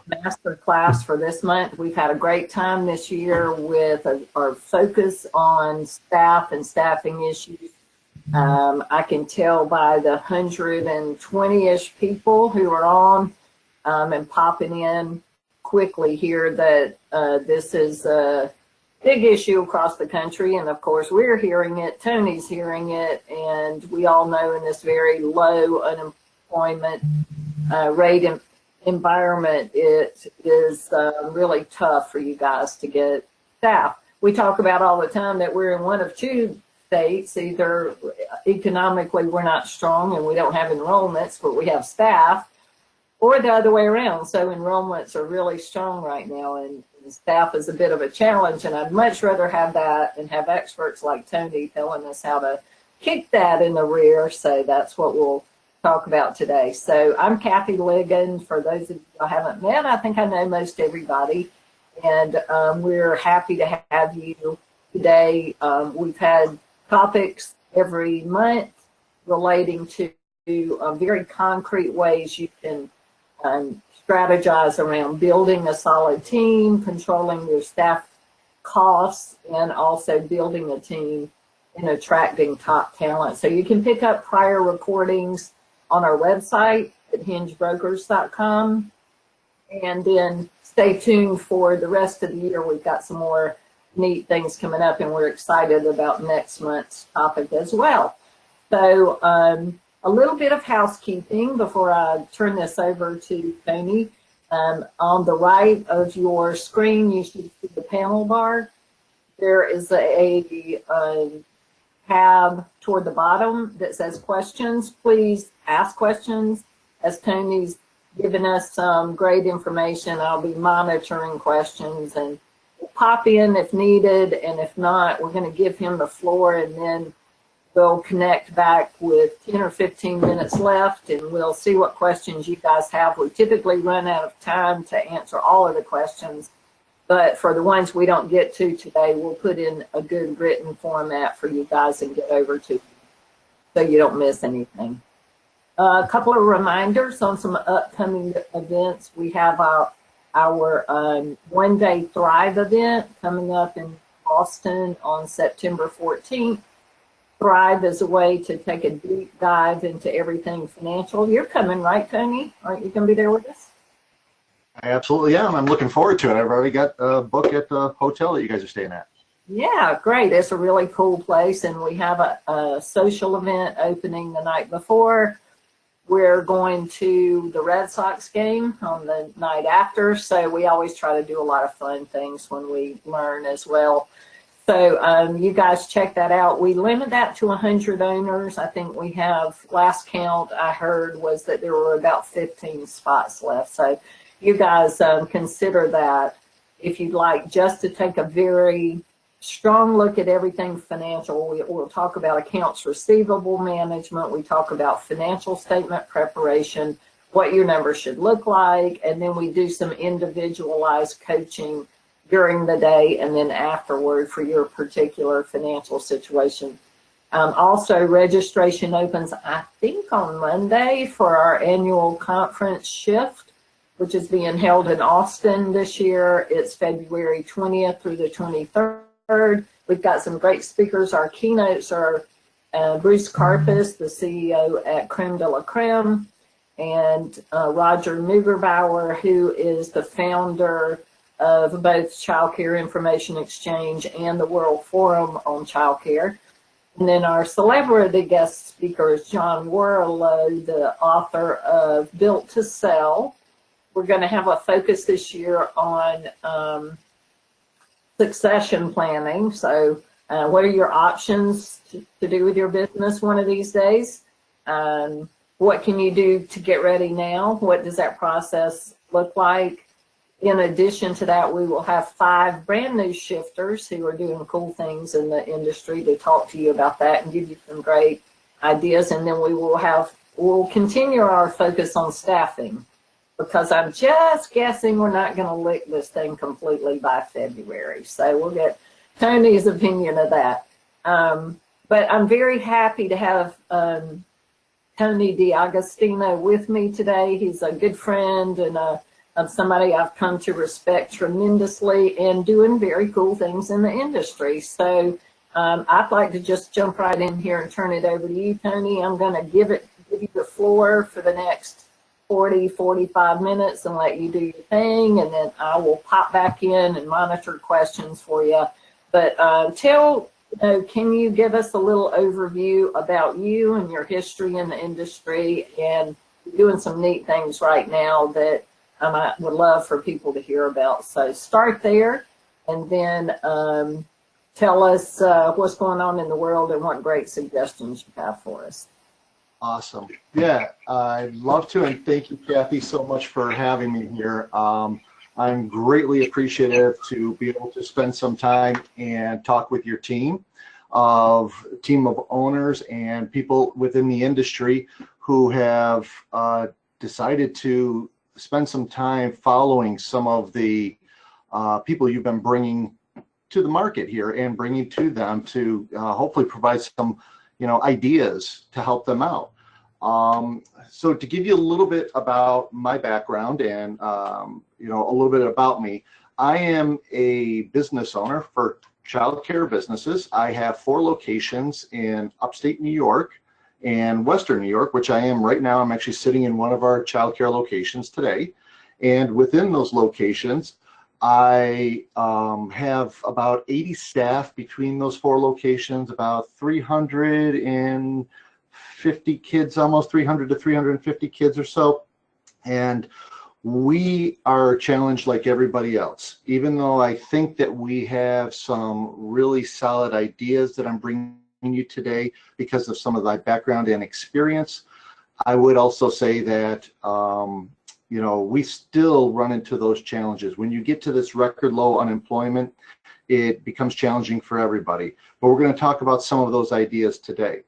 master class for this month. We've had a great time this year with our focus on staff and staffing issues. I can tell by the 120-ish people who are on and popping in quickly here that this is a big issue across the country. And of course, we're hearing it, Tony's hearing it, and we all know in this very low unemployment rate environment, it is really tough for you guys to get staff. We talk about all the time that we're in one of two states. Either economically we're not strong and we don't have enrollments, but we have staff, or the other way around. So enrollments are really strong right now, and staff is a bit of a challenge, and I'd much rather have that and have experts like Tony telling us how to kick that in the rear. So that's what we'll talk about today. So I'm Kathy Ligon. For those of you I haven't met, I think I know most everybody, and we're happy to have you today. We've had topics every month relating to very concrete ways you can strategize around building a solid team, controlling your staff costs, and also building a team and attracting top talent. So you can pick up prior recordings on our website at hingebrokers.com, and then stay tuned for the rest of the year. We've got some more neat things coming up, and we're excited about next month's topic as well. So a little bit of housekeeping before I turn this over to Tony. On the right of your screen, you should see the panel bar. There is a tab toward the bottom that says questions. Please ask questions. As Tony's given us some great information, I'll be monitoring questions and we'll pop in if needed, and if not, we're going to give him the floor, and then we'll connect back with 10 or 15 minutes left, and we'll see what questions you guys have. We typically run out of time to answer all of the questions, but for the ones we don't get to today, we'll put in a good written format for you guys and get over to you so you don't miss anything. A couple of reminders on some upcoming events. We have our one-day Thrive event coming up in Boston on September 14th. Thrive is a way to take a deep dive into everything financial. You're coming, right, Tony? Aren't you going to be there with us? I absolutely am. I'm looking forward to it. I've already got a book at the hotel that you guys are staying at. Yeah, great. It's a really cool place, and we have a social event opening the night before. We're going to the Red Sox game on the night after, so we always try to do a lot of fun things when we learn as well. So you guys check that out. We limit that to 100 owners. I think we have, last count I heard was that there were about 15 spots left. So you guys consider that if you'd like just to take a very strong look at everything financial. We'll talk about accounts receivable management. We talk about financial statement preparation, what your numbers should look like, and then we do some individualized coaching during the day and then afterward for your particular financial situation. Also, registration opens, I think, on Monday for our annual conference Shift, which is being held in Austin this year. It's February 20th through the 23rd. We've got some great speakers. Our keynotes are Bruce Karpus, the CEO at Creme de la Creme, and Roger Neugebauer, who is the founder of both Childcare Information Exchange and the World Forum on Childcare. And then our celebrity guest speaker is John Warlow, the author of Built to Sell. We're going to have a focus this year on succession planning. So what are your options to do with your business one of these days? What can you do to get ready now? What does that process look like? In addition to that, we will have 5 brand new shifters who are doing cool things in the industry to talk to you about that and give you some great ideas. And then we'll continue our focus on staffing, because I'm just guessing we're not going to lick this thing completely by February. So we'll get Tony's opinion of that. But I'm very happy to have Tony D'Agostino with me today. He's a good friend and a of somebody I've come to respect tremendously and doing very cool things in the industry. So I'd like to just jump right in here and turn it over to you, Tony. I'm going to give you the floor for the next 45 minutes and let you do your thing, and then I will pop back in and monitor questions for you. But can you give us a little overview about you and your history in the industry, and doing some neat things right now that I would love for people to hear about. So start there, and then tell us what's going on in the world and what great suggestions you have for us. Awesome. Yeah, I'd love to, and thank you, Kathy, so much for having me here. I'm greatly appreciative to be able to spend some time and talk with your team of owners and people within the industry who have decided to spend some time following some of the people you've been bringing to the market here and bringing to them to hopefully provide some ideas to help them out. So to give you a little bit about my background and a little bit about me, I am a business owner for childcare businesses. I have 4 locations in upstate New York and Western New York, which I am right now. I'm actually sitting in one of our childcare locations today. And within those locations, I have about 80 staff between those 4 locations, about 350 kids, almost 300 to 350 kids or so. And we are challenged like everybody else, even though I think that we have some really solid ideas that I'm bringing you today because of some of my background and experience. I would also say that we still run into those challenges. When you get to this record low unemployment, it becomes challenging for everybody. But we're going to talk about some of those ideas today.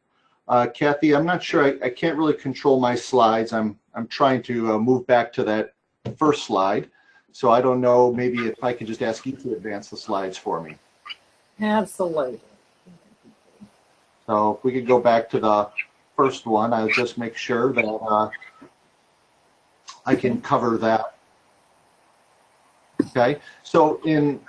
Kathy, I'm not sure, I can't really control my slides. I'm trying to move back to that first slide. So I don't know, maybe if I could just ask you to advance the slides for me. Absolutely. So if we could go back to the first one, I'll just make sure that I can cover that. Okay, so in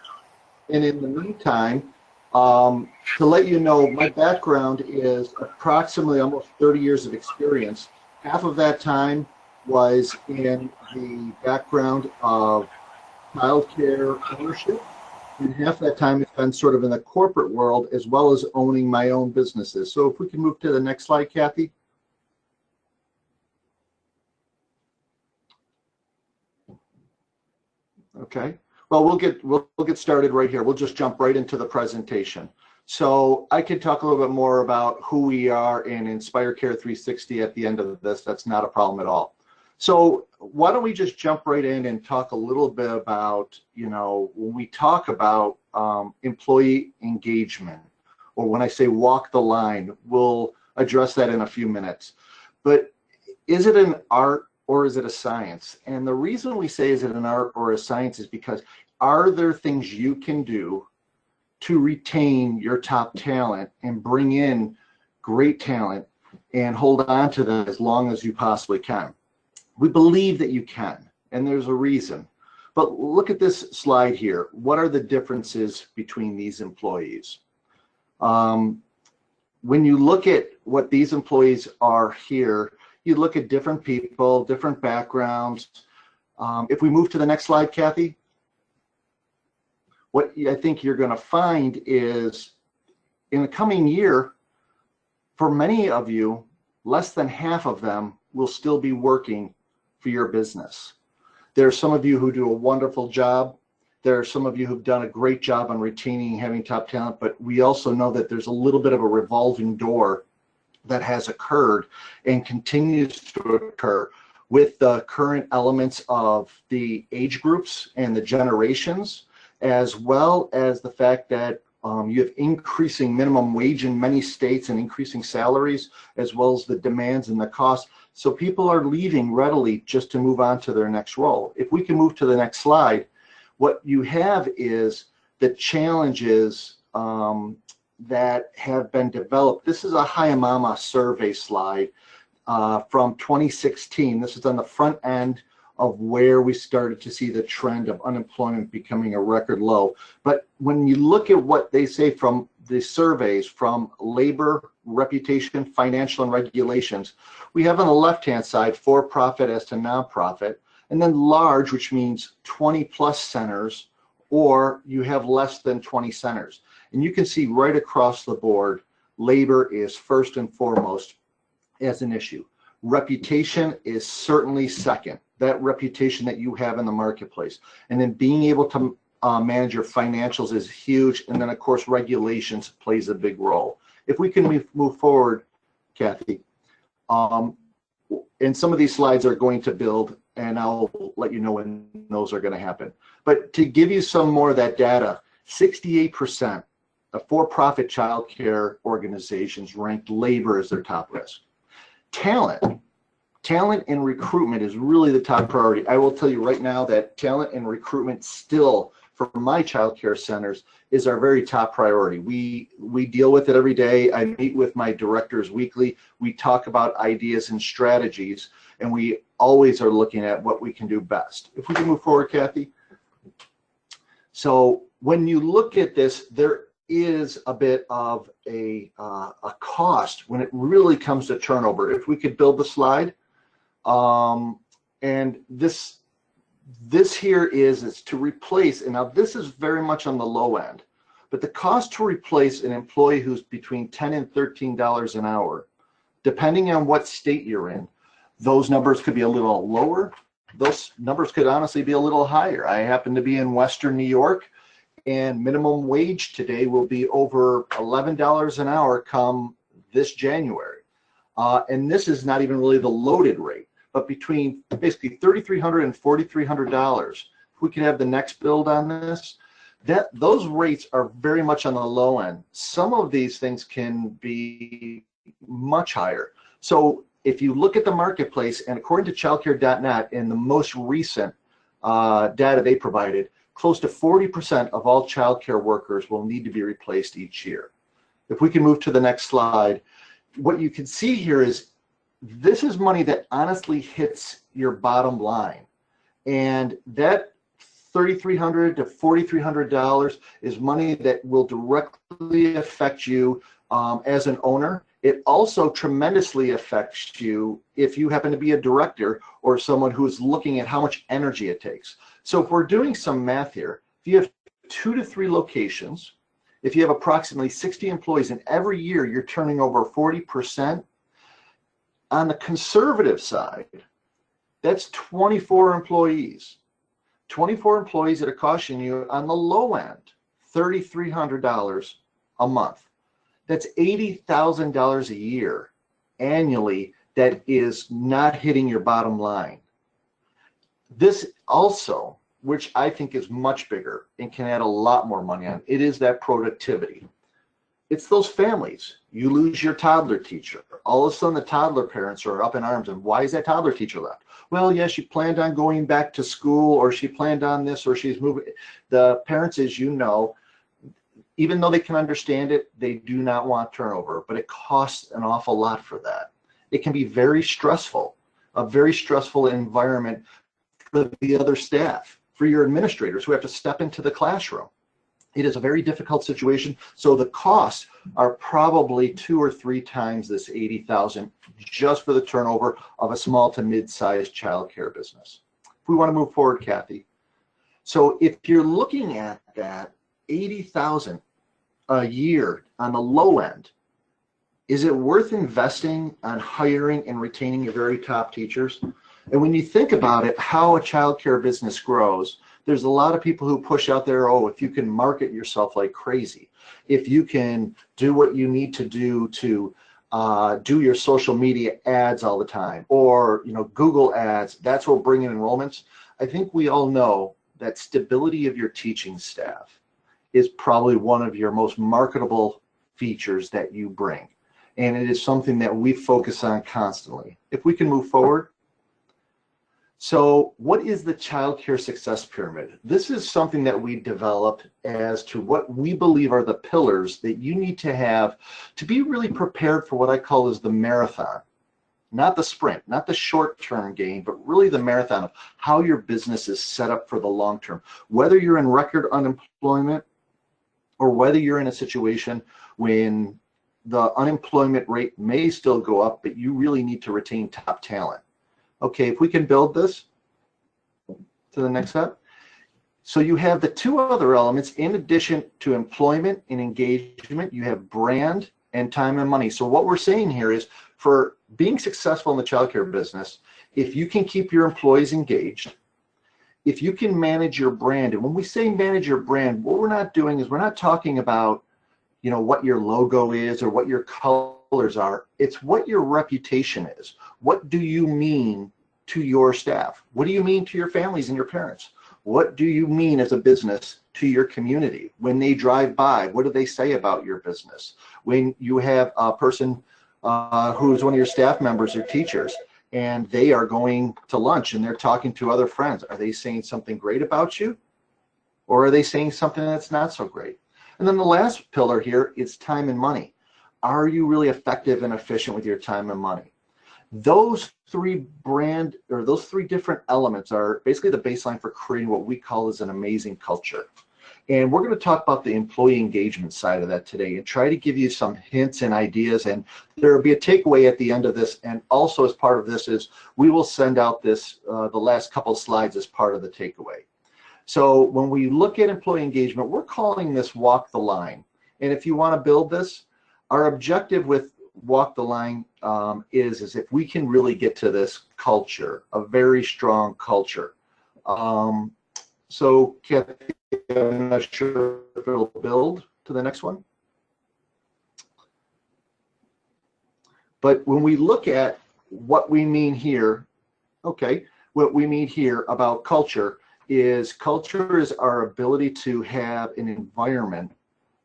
the meantime, to let you know, my background is approximately almost 30 years of experience. Half of that time was in the background of childcare ownership, and half that time has been sort of in the corporate world as well as owning my own businesses. So if we can move to the next slide, Kathy. Okay. Well, we'll get started right here. We'll just jump right into the presentation. So I could talk a little bit more about who we are in Inspire Care 360 at the end of this. That's not a problem at all. So why don't we just jump right in and talk a little bit about, when we talk about employee engagement, or when I say walk the line, we'll address that in a few minutes. But is it an art or is it a science? And the reason we say is it an art or a science is because are there things you can do to retain your top talent and bring in great talent and hold on to them as long as you possibly can? We believe that you can, and there's a reason. But look at this slide here. What are the differences between these employees? When you look at what these employees are here, you look at different people, different backgrounds. If we move to the next slide, Kathy, what I think you're going to find is in the coming year, for many of you, less than half of them will still be working for your business. There are some of you who do a wonderful job. There are some of you who've done a great job on retaining and having top talent, but we also know that there's a little bit of a revolving door that has occurred and continues to occur with the current elements of the age groups and the generations, as well as the fact that you have increasing minimum wage in many states and increasing salaries, as well as the demands and the costs. So people are leaving readily just to move on to their next role. If we can move to the next slide, what you have is the challenges that have been developed. This is a Hayamama survey slide from 2016. This is on the front end of where we started to see the trend of unemployment becoming a record low. But when you look at what they say from the surveys from labor, reputation, financial, and regulations, we have on the left-hand side for-profit as to nonprofit, and then large, which means 20 plus centers, or you have less than 20 centers. And you can see right across the board, labor is first and foremost as an issue. Reputation is certainly second, that reputation that you have in the marketplace. And then being able to manage your financials is huge. And then, of course, regulations plays a big role. If we can move forward, Kathy, and some of these slides are going to build, and I'll let you know when those are going to happen. But to give you some more of that data, 68% of for-profit child care organizations ranked labor as their top risk. Talent and recruitment is really the top priority. I will tell you right now that talent and recruitment still, for my child care centers, is our very top priority. We deal with it every day. I meet with my directors weekly. We talk about ideas and strategies, and we always are looking at what we can do best. If we can move forward, Kathy. So when you look at this, there is a bit of a cost when it really comes to turnover. If we could build the slide, and this here is to replace, and now this is very much on the low end, but the cost to replace an employee who's between $10 and $13 an hour, depending on what state you're in, those numbers could be a little lower. Those numbers could honestly be a little higher. I happen to be in Western New York, and minimum wage today will be over $11 an hour come this January. And this is not even really the loaded rate, but between basically $3,300 and $4,300. If we could have the next build on this, those rates are very much on the low end. Some of these things can be much higher. So if you look at the marketplace, and according to childcare.net, in the most recent data they provided, close to 40% of all childcare workers will need to be replaced each year. If we can move to the next slide, what you can see here is this is money that honestly hits your bottom line. And that $3,300 to $4,300 is money that will directly affect you as an owner. It also tremendously affects you if you happen to be a director or someone who is looking at how much energy it takes. So if we're doing some math here, if you have 2 to 3 locations, if you have approximately 60 employees, and every year you're turning over 40%, on the conservative side, that's 24 employees. 24 employees that are costing you, on the low end, $3,300 a month. That's $80,000 a year annually that is not hitting your bottom line. This also, which I think is much bigger and can add a lot more money on, it is that productivity. It's those families. You lose your toddler teacher. All of a sudden the toddler parents are up in arms, and why is that toddler teacher left? Well, yeah, she planned on going back to school, or she planned on this, or she's moving. The parents, as you know, even though they can understand it, they do not want turnover, but it costs an awful lot for that. It can be very stressful, a very stressful environment for the other staff, for your administrators who have to step into the classroom. It is a very difficult situation. So the costs are probably 2 or 3 times this $80,000 just for the turnover of a small to mid-sized childcare business. If we want to move forward, Kathy. So if you're looking at that $80,000 a year on the low end, is it worth investing on hiring and retaining your very top teachers? And when you think about it, how a childcare business grows, there's a lot of people who push out there, oh, if you can market yourself like crazy, if you can do what you need to do do your social media ads all the time, or Google ads, that's what will bring in enrollments. I think we all know that stability of your teaching staff is probably one of your most marketable features that you bring. And it is something that we focus on constantly. If we can move forward. So what is the Child Care Success Pyramid? This is something that we developed as to what we believe are the pillars that you need to have to be really prepared for what I call as the marathon. not the sprint, not the short-term gain, but really the marathon of how your business is set up for the long term. Whether you're in record unemployment or whether you're in a situation when the unemployment rate may still go up, but you really need to retain top talent. Okay, if we can build this to the next step. So you have the two other elements in addition to employment and engagement. You have brand and time and money. So what we're saying here is, for being successful in the childcare business, if you can keep your employees engaged, if you can manage your brand, and when we say manage your brand, what we're not doing is we're not talking about, you know, what your logo is or what your colors are. It's what your reputation is. What do you mean to your staff? What do you mean to your families and your parents? What do you mean as a business to your community? When they drive by, what do they say about your business? When you have a person who's one of your staff members or teachers, and they are going to lunch and they're talking to other friends, are they saying something great about you? Or are they saying something that's not so great? And then the last pillar here is time and money. Are you really effective and efficient with your time and money? Those three different elements are basically the baseline for creating what we call as an amazing culture. And we're going to talk about the employee engagement side of that today and try to give you some hints and ideas. And there will be a takeaway at the end of this. And also as part of this is we will send out this, the last couple slides as part of the takeaway. So when we look at employee engagement, we're calling this walk the line. And if you want to build this, our objective with walk the line is if we can really get to this culture, a very strong culture. So Kathy, I'm not sure if it'll build to the next one. But when we look at what we mean here, okay, what we mean here about culture is our ability to have an environment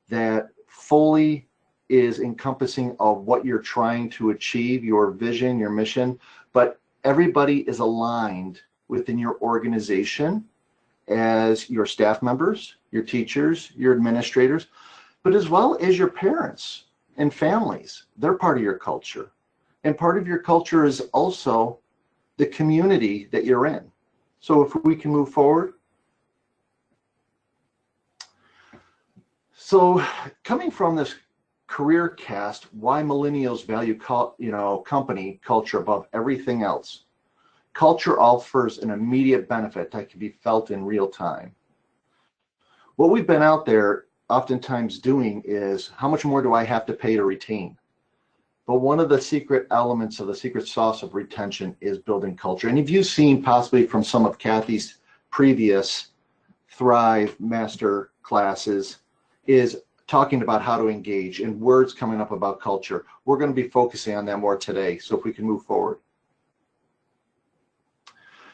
that fully is encompassing of what you're trying to achieve, your vision, your mission, but everybody is aligned within your organization as your staff members, your teachers, your administrators, but as well as your parents and families. They're part of your culture. And part of your culture is also the community that you're in. So if we can move forward. So coming from this career cast, why millennials value company culture above everything else. Culture offers an immediate benefit that can be felt in real time. What we've been out there oftentimes doing is, how much more do I have to pay to retain? But one of the secret elements of the secret sauce of retention is building culture. And if you've seen possibly from some of Kathy's previous Thrive Master classes, is talking about how to engage and words coming up about culture. We're going to be focusing on that more today. So if we can move forward.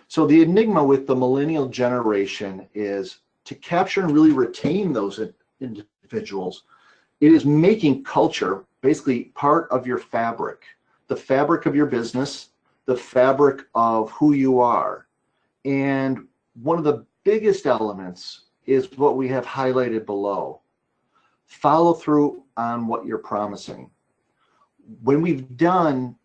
So the enigma with the millennial generation is to capture and really retain those individuals. It is making culture basically part of your fabric, the fabric of your business, the fabric of who you are. And one of the biggest elements is what we have highlighted below. Follow through on what you're promising. When we've done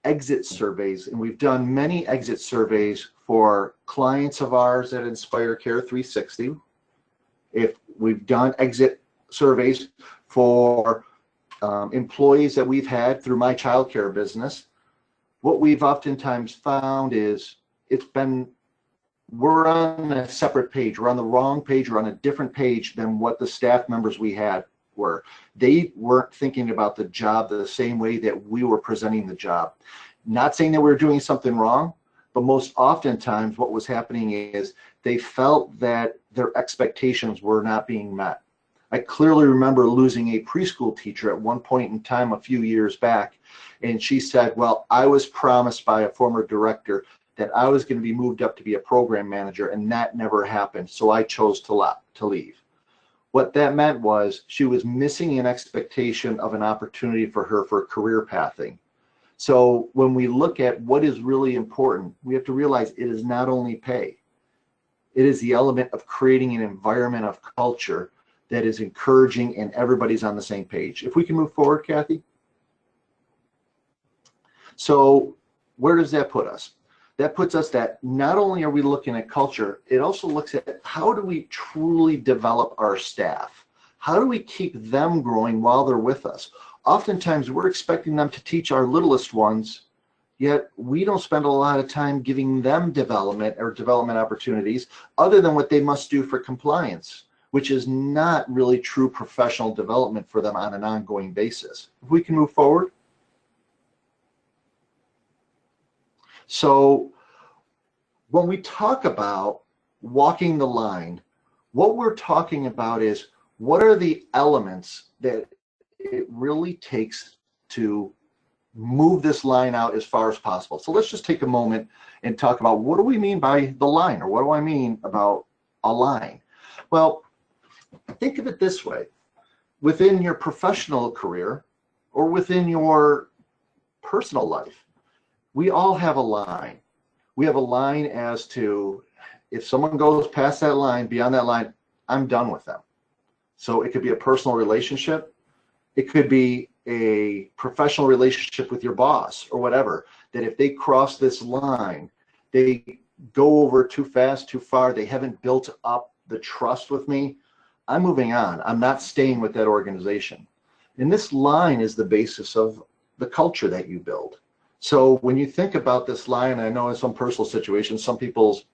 exit surveys, and we've done many exit surveys for clients of ours at Childcare 360, if we've done exit surveys for employees that we've had through my childcare business, what we've oftentimes found is we're on a separate page. We're on the wrong page. We're on a different page than what the staff members we had were. They weren't thinking about the job the same way that we were presenting the job. Not saying that we were doing something wrong, but most oftentimes what was happening is they felt that their expectations were not being met. I clearly remember losing a preschool teacher at one point in time a few years back, and she said, well, I was promised by a former director that I was going to be moved up to be a program manager, and that never happened, so I chose to leave. What that meant was she was missing an expectation of an opportunity for her for career pathing. So when we look at what is really important, we have to realize it is not only pay. It is the element of creating an environment of culture that is encouraging and everybody's on the same page. If we can move forward, Kathy. So where does that put us? That puts us that not only are we looking at culture, it also looks at how do we truly develop our staff? How do we keep them growing while they're with us? Oftentimes we're expecting them to teach our littlest ones, yet we don't spend a lot of time giving them development opportunities other than what they must do for compliance, which is not really true professional development for them on an ongoing basis. If we can move forward. So when we talk about walking the line, what we're talking about is what are the elements that it really takes to move this line out as far as possible. So let's just take a moment and talk about what do we mean by the line, or what do I mean about a line? Well, think of it this way. Within your professional career or within your personal life, we all have a line. We have a line as to if someone goes past that line, beyond that line, I'm done with them. So it could be a personal relationship. It could be a professional relationship with your boss or whatever, that if they cross this line, they go over too fast, too far, they haven't built up the trust with me, I'm moving on. I'm not staying with that organization. And this line is the basis of the culture that you build. So when you think about this line, I know in some personal situations, some people's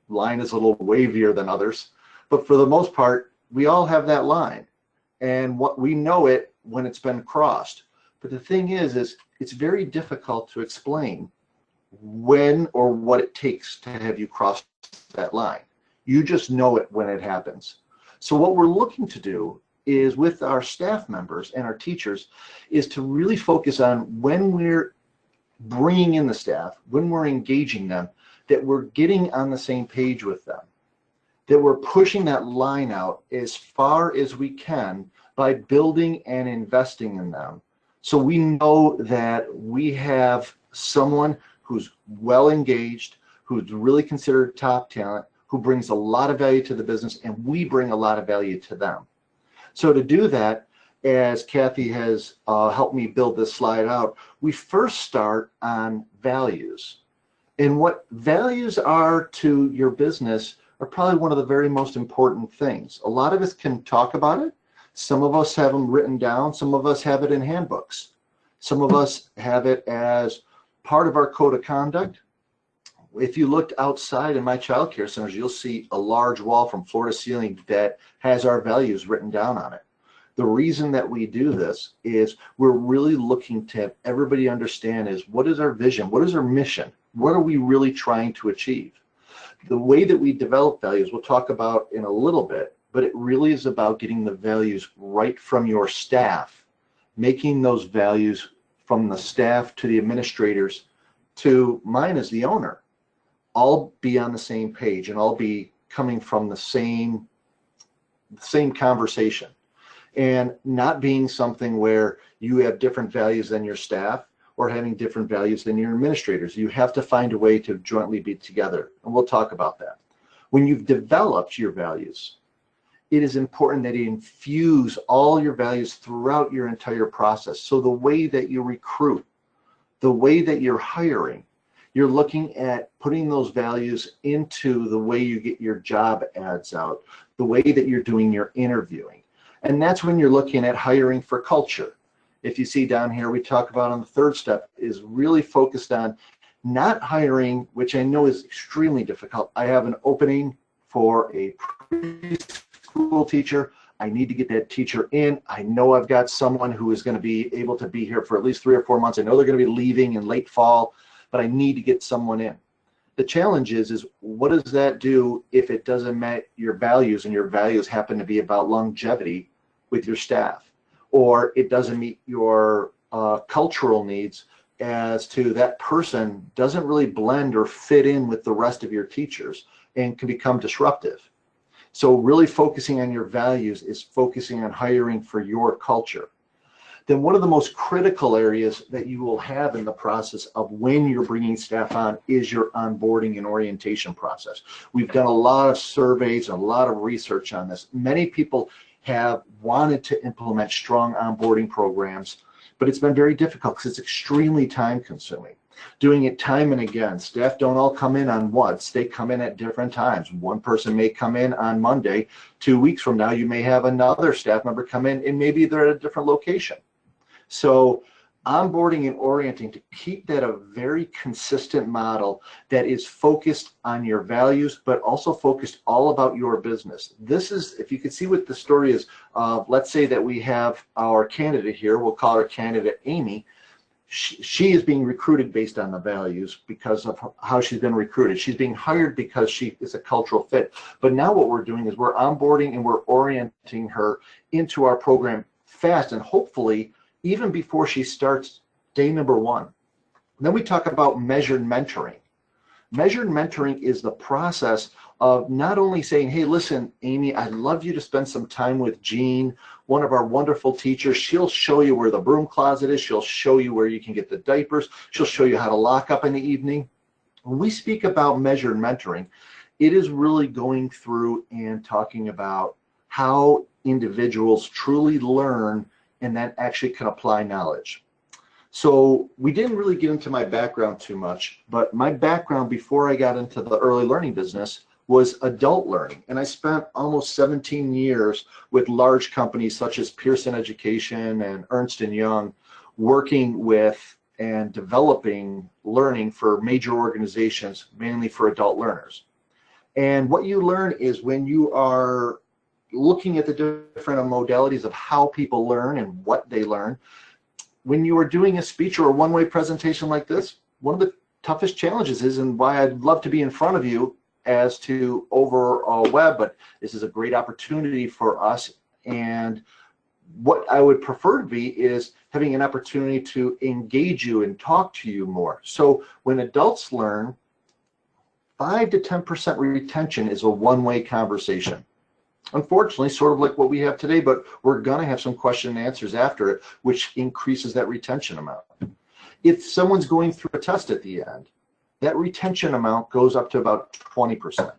line is a little wavier than others, but for the most part, we all have that line. And what we know it when it's been crossed. But the thing is it's very difficult to explain when or what it takes to have you cross that line. You just know it when it happens. So what we're looking to do is with our staff members and our teachers is to really focus on when we're bringing in the staff, when we're engaging them, that we're getting on the same page with them, that we're pushing that line out as far as we can by building and investing in them. So we know that we have someone who's well engaged, who's really considered top talent, who brings a lot of value to the business, and we bring a lot of value to them. So to do that, as Kathy has helped me build this slide out, we first start on values. And what values are to your business are probably one of the very most important things. A lot of us can talk about it. Some of us have them written down. Some of us have it in handbooks. Some of us have it as part of our code of conduct. If you looked outside in my childcare centers, you'll see a large wall from floor to ceiling that has our values written down on it. The reason that we do this is we're really looking to have everybody understand is what is our vision? What is our mission? What are we really trying to achieve? The way that we develop values, we'll talk about in a little bit, but it really is about getting the values right from your staff, making those values from the staff to the administrators to mine as the owner, all be on the same page and all be coming from the same conversation, and not being something where you have different values than your staff or having different values than your administrators. You have to find a way to jointly be together, and we'll talk about that. When you've developed your values, it is important that you infuse all your values throughout your entire process. So the way that you recruit, the way that you're hiring, you're looking at putting those values into the way you get your job ads out, the way that you're doing your interviewing. And that's when you're looking at hiring for culture. If you see down here, we talk about on the third step is really focused on not hiring, which I know is extremely difficult. I have an opening for a preschool teacher. I need to get that teacher in. I know I've got someone who is going to be able to be here for at least 3 or 4 months. I know they're going to be leaving in late fall, but I need to get someone in. The challenge is what does that do if it doesn't match your values and your values happen to be about longevity with your staff, or it doesn't meet your cultural needs as to that person doesn't really blend or fit in with the rest of your teachers and can become disruptive. So really focusing on your values is focusing on hiring for your culture. Then one of the most critical areas that you will have in the process of when you're bringing staff on is your onboarding and orientation process. We've done a lot of surveys and a lot of research on this. Many people have wanted to implement strong onboarding programs, but it's been very difficult because it's extremely time consuming. Doing it time and again. Staff don't all come in on once. They come in at different times. One person may come in on Monday. 2 weeks from now, you may have another staff member come in, and maybe they're at a different location. So onboarding and orienting to keep that a very consistent model that is focused on your values, but also focused all about your business. This is, if you can see what the story is, let's say that we have our candidate here, we'll call her candidate Amy. She is being recruited based on the values because of how she's been recruited. She's being hired because she is a cultural fit. But now what we're doing is we're onboarding and we're orienting her into our program fast, and hopefully even before she starts day number 1. Then we talk about measured mentoring. Measured mentoring is the process of not only saying, hey, listen, Amy, I'd love you to spend some time with Jean, one of our wonderful teachers. She'll show you where the broom closet is. She'll show you where you can get the diapers. She'll show you how to lock up in the evening. When we speak about measured mentoring, it is really going through and talking about how individuals truly learn and then actually can apply knowledge. So we didn't really get into my background too much, but my background before I got into the early learning business was adult learning. And I spent almost 17 years with large companies such as Pearson Education and Ernst & Young, working with and developing learning for major organizations, mainly for adult learners. And what you learn is when you are looking at the different modalities of how people learn and what they learn, when you are doing a speech or a one-way presentation like this, one of the toughest challenges is, and why I'd love to be in front of you as to over a web, but this is a great opportunity for us. And what I would prefer to be is having an opportunity to engage you and talk to you more. So when adults learn, 5 to 10% retention is a one-way conversation. Unfortunately, sort of like what we have today, but we're going to have some question and answers after it, which increases that retention amount. If someone's going through a test at the end, that retention amount goes up to about 20%.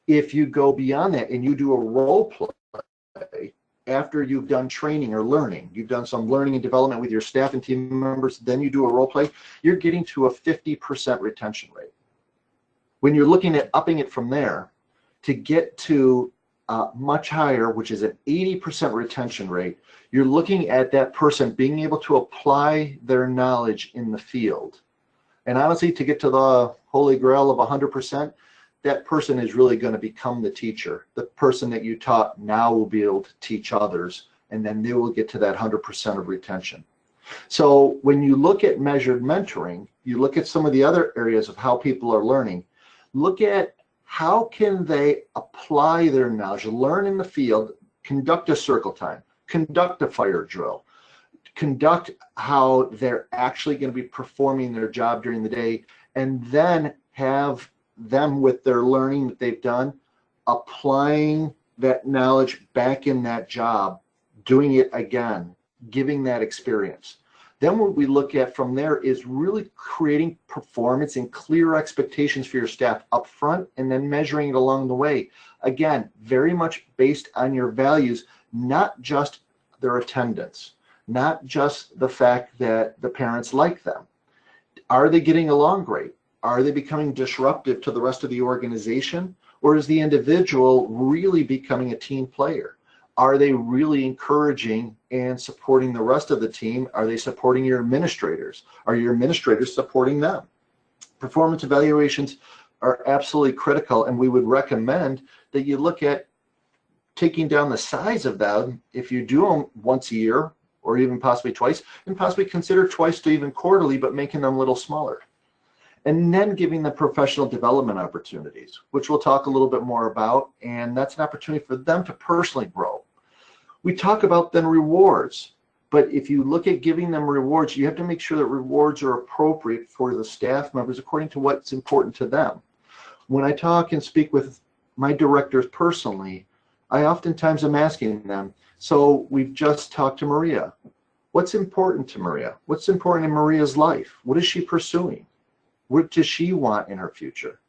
If you go beyond that and you do a role play after you've done training or learning, you've done some learning and development with your staff and team members, then you do a role play, you're getting to a 50% retention rate. When you're looking at upping it from there to get to much higher, which is an 80% retention rate, you're looking at that person being able to apply their knowledge in the field. And honestly, to get to the holy grail of 100%, that person is really going to become the teacher. The person that you taught now will be able to teach others, and then they will get to that 100% of retention. So when you look at measured mentoring, you look at some of the other areas of how people are learning, look at how can they apply their knowledge, learn in the field, conduct a circle time, conduct a fire drill, conduct how they're actually going to be performing their job during the day, and then have them with their learning that they've done, applying that knowledge back in that job, doing it again, giving that experience. Then what we look at from there is really creating performance and clear expectations for your staff up front, and then measuring it along the way. Again, very much based on your values, not just their attendance, not just the fact that the parents like them. Are they getting along great? Are they becoming disruptive to the rest of the organization? Or is the individual really becoming a team player? Are they really encouraging and supporting the rest of the team? Are they supporting your administrators? Are your administrators supporting them? Performance evaluations are absolutely critical, and we would recommend that you look at taking down the size of them if you do them once a year or even possibly twice, and possibly consider twice to even quarterly, but making them a little smaller. And then giving them professional development opportunities, which we'll talk a little bit more about, and that's an opportunity for them to personally grow. We talk about then rewards, but if you look at giving them rewards, you have to make sure that rewards are appropriate for the staff members according to what's important to them. When I talk and speak with my directors personally, I oftentimes am asking them, so we've just talked to Maria. What's important to Maria? What's important in Maria's life? What is she pursuing? What does she want in her future?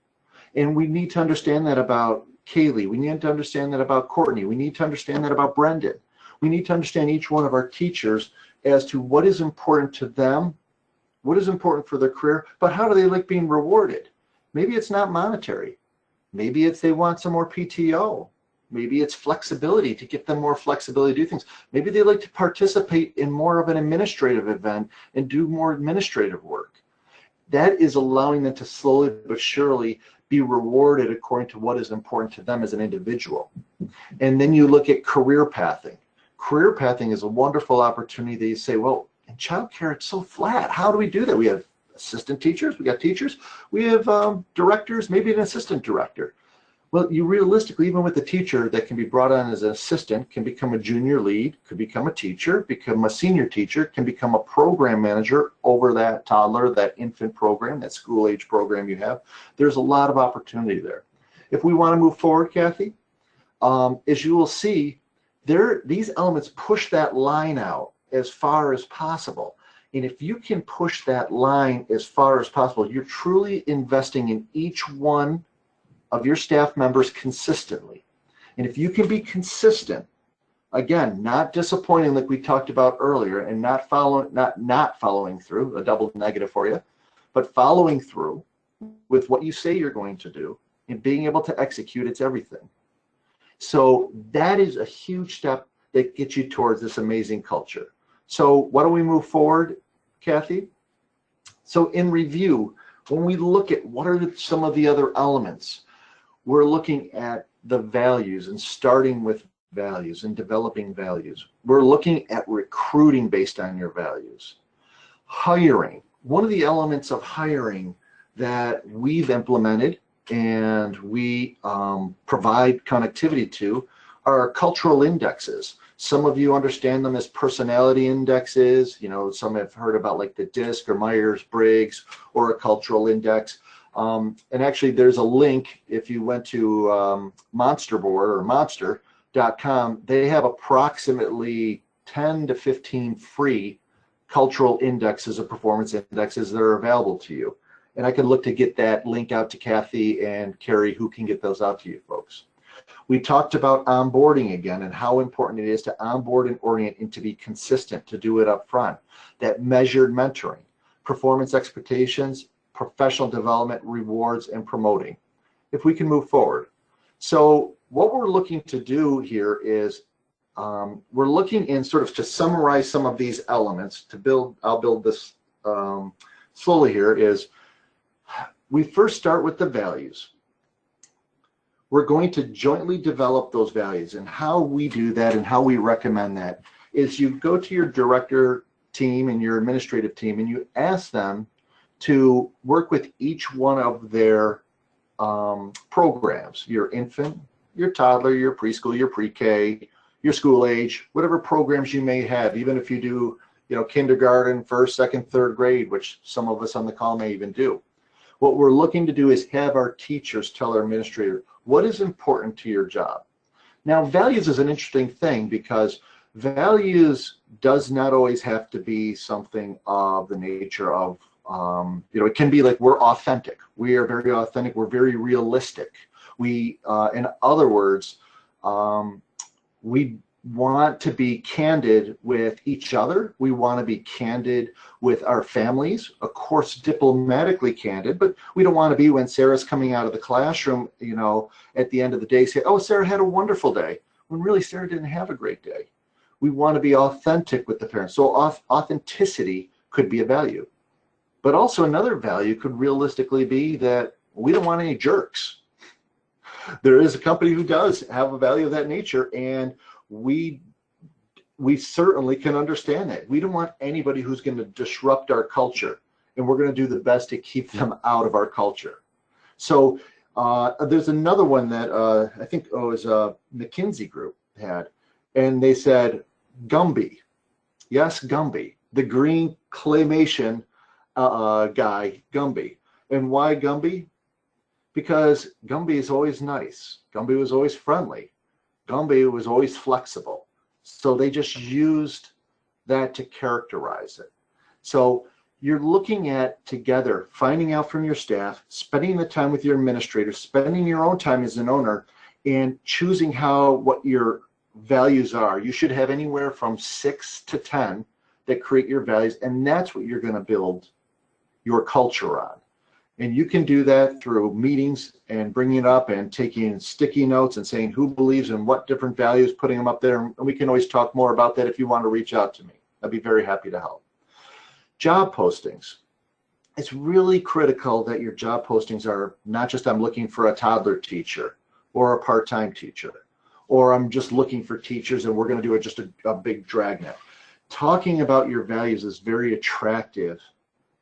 And we need to understand that about Kaylee. We need to understand that about Courtney. We need to understand that about Brendan. We need to understand each one of our teachers as to what is important to them, what is important for their career, but how do they like being rewarded? Maybe it's not monetary. Maybe it's they want some more PTO. Maybe it's flexibility, to get them more flexibility to do things. Maybe they like to participate in more of an administrative event and do more administrative work. That is allowing them to slowly but surely be rewarded according to what is important to them as an individual. And then you look at career pathing. Career pathing is a wonderful opportunity that you say, well, in childcare, it's so flat. How do we do that? We have assistant teachers, we got teachers, we have directors, maybe an assistant director. Well, you realistically, even with the teacher that can be brought on as an assistant, can become a junior lead, could become a teacher, become a senior teacher, can become a program manager over that toddler, that infant program, that school age program you have. There's a lot of opportunity there. If we want to move forward, Kathy, as you will see, these elements push that line out as far as possible. And if you can push that line as far as possible, you're truly investing in each one of your staff members consistently. And if you can be consistent, again, not disappointing like we talked about earlier, and not following through, a double negative for you, but following through with what you say you're going to do and being able to execute, it's everything. So that is a huge step that gets you towards this amazing culture. So why don't we move forward, Kathy? So in review, when we look at what are some of the other elements, we're looking at the values and starting with values and developing values. We're looking at recruiting based on your values. Hiring. One of the elements of hiring that we've implemented and we provide connectivity to are cultural indexes. Some of you understand them as personality indexes. You know, some have heard about like the DISC or Myers-Briggs or a cultural index. And actually there's a link, if you went to Monsterboard or monster.com, they have approximately 10 to 15 free cultural indexes or performance indexes that are available to you. And I can look to get that link out to Kathy and Carrie, who can get those out to you folks. We talked about onboarding again and how important it is to onboard and orient and to be consistent, to do it up front. That measured mentoring, performance expectations, professional development, rewards, and promoting. If we can move forward. So what we're looking to do here is we're looking in sort of to summarize some of these elements to build, I'll build this slowly here, is we first start with the values. We're going to jointly develop those values, and how we do that and how we recommend that is you go to your director team and your administrative team and you ask them to work with each one of their programs, your infant, your toddler, your preschool, your pre-K, your school age, whatever programs you may have, even if you do, you know, kindergarten, first, second, third grade, which some of us on the call may even do. What we're looking to do is have our teachers tell our administrator, what is important to your job? Now, values is an interesting thing because values does not always have to be something of the nature of, you know, it can be like we're authentic. We are very authentic. We're very realistic. We, in other words, we want to be candid with each other. We want to be candid with our families, of course, diplomatically candid, but we don't want to be when Sarah's coming out of the classroom, you know, at the end of the day, say, oh, Sarah had a wonderful day, when really Sarah didn't have a great day. We want to be authentic with the parents. So authenticity could be a value. But also another value could realistically be that we don't want any jerks. There is a company who does have a value of that nature, and we certainly can understand that. We don't want anybody who's going to disrupt our culture, and we're going to do the best to keep them out of our culture. So there's another one that I think it was McKinsey Group had, and they said Gumby. Yes, Gumby, the green claymation guy, Gumby. And why Gumby? Because Gumby is always nice. Gumby was always friendly. Gumby was always flexible. So they just used that to characterize it. So you're looking at together, finding out from your staff, spending the time with your administrator, spending your own time as an owner, and choosing what your values are. You should have anywhere from 6 to 10, that create your values, and that's what you're going to build your culture on. And you can do that through meetings and bringing it up and taking sticky notes and saying who believes in what different values, putting them up there. And we can always talk more about that if you want to reach out to me. I'd be very happy to help. Job postings. It's really critical that your job postings are not just I'm looking for a toddler teacher or a part-time teacher, or I'm just looking for teachers and we're going to do just a big dragnet. Talking about your values is very attractive